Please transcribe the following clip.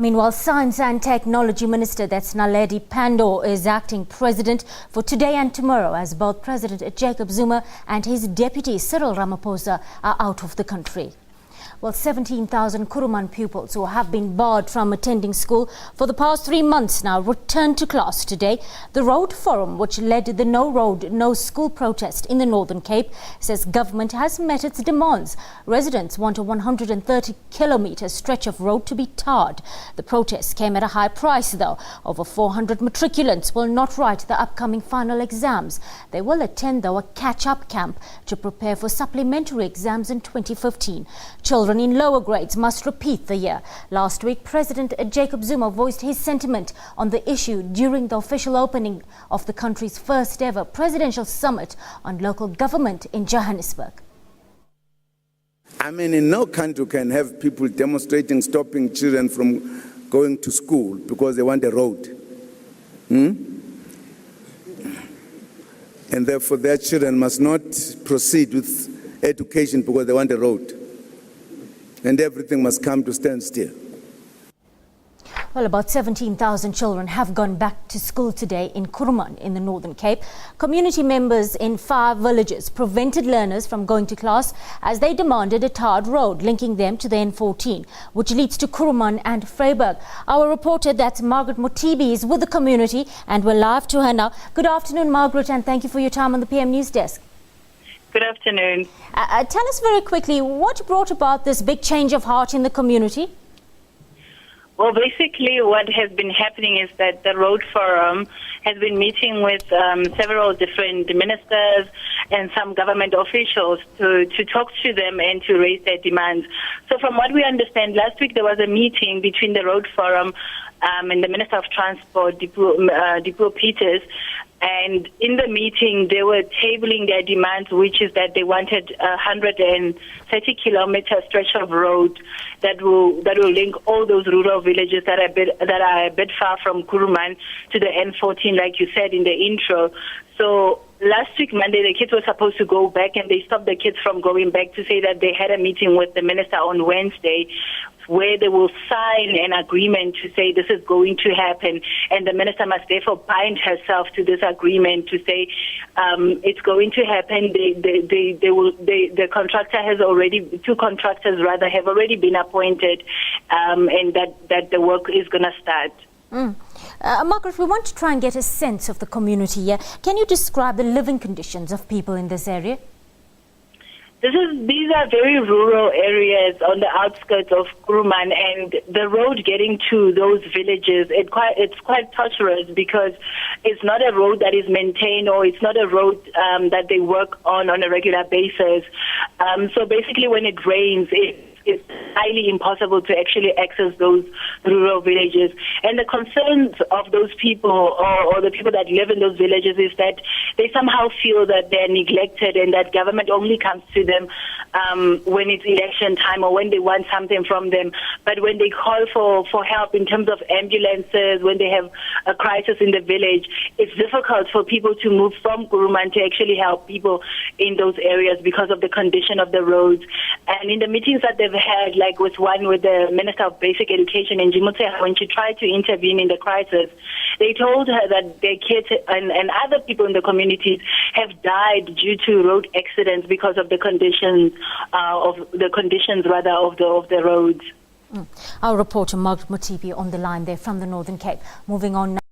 Meanwhile, Science and Technology Minister, that's Naledi Pandor, is acting president for today and tomorrow as both President Jacob Zuma and his deputy Cyril Ramaphosa are out of the country. Well, 17,000 Kuruman pupils who have been barred from attending school for the past 3 months now returned to class today. The Road Forum, which led the No Road, No School protest in the Northern Cape, says government has met its demands. Residents want a 130-kilometre stretch of road to be tarred. The protest came at a high price, though. Over 400 matriculants will not write the upcoming final exams. They will attend, though, a catch-up camp to prepare for supplementary exams in 2015. Children in lower grades must repeat the year. Last week, President Jacob Zuma voiced his sentiment on the issue during the official opening of the country's first ever presidential summit on local government in Johannesburg. I mean, in no country can have people demonstrating, stopping children from going to school because they want a road. And therefore their children must not proceed with education because they want a road. And everything must come to standstill. Well, about 17,000 children have gone back to school today in Kuruman in the Northern Cape. Community members in 5 villages prevented learners from going to class as they demanded a tarred road linking them to the N14, which leads to Kuruman and Vryburg. Our reporter, that's Margeret Mothibi, is with the community and we're live to her now. Good afternoon, Margeret, and thank you for your time on the PM News Desk. Good afternoon. Tell us very quickly, what brought about this big change of heart in the community? Well, basically what has been happening is that the Road Forum has been meeting with several different ministers and some government officials to talk to them and to raise their demands. So from what we understand, last week there was a meeting between the Road Forum and the Minister of Transport, Dipuo Peters. And in the meeting, they were tabling their demands, which is that they wanted a 130-kilometer stretch of road that will link all those rural villages that are a bit far from Kuruman to the N14, like you said in the intro. So last week, Monday, the kids were supposed to go back, and they stopped the kids from going back to say that they had a meeting with the minister on Wednesday, where they will sign an agreement to say this is going to happen, and the minister must therefore bind herself to this agreement to say it's going to happen. The contractor has already, 2 contractors rather, have already been appointed, and that the work is going to start. Margaret, we want to try and get a sense of the community here. Can you describe the living conditions of people in this area? These are very rural areas on the outskirts of Kuruman, and the road getting to those villages, it's quite torturous because it's not a road that is maintained, or it's not a road that they work on a regular basis. So basically when it rains, it's highly impossible to actually access those rural villages. And the concerns of those people or the people that live in those villages is that they somehow feel that they're neglected and that government only comes to them when it's election time or when they want something from them. But when they call for help in terms of ambulances, when they have a crisis in the village, it's difficult for people to move from Kuruman to actually help people in those areas because of the condition of the roads. And in the meetings that they've had, like with the Minister of Basic Education in Jimutse, when she tried to intervene in the crisis, they told her that their kids and other people in the communities have died due to road accidents because of the conditions of the roads. Our reporter Margeret Mothibi on the line there from the Northern Cape. Moving on now.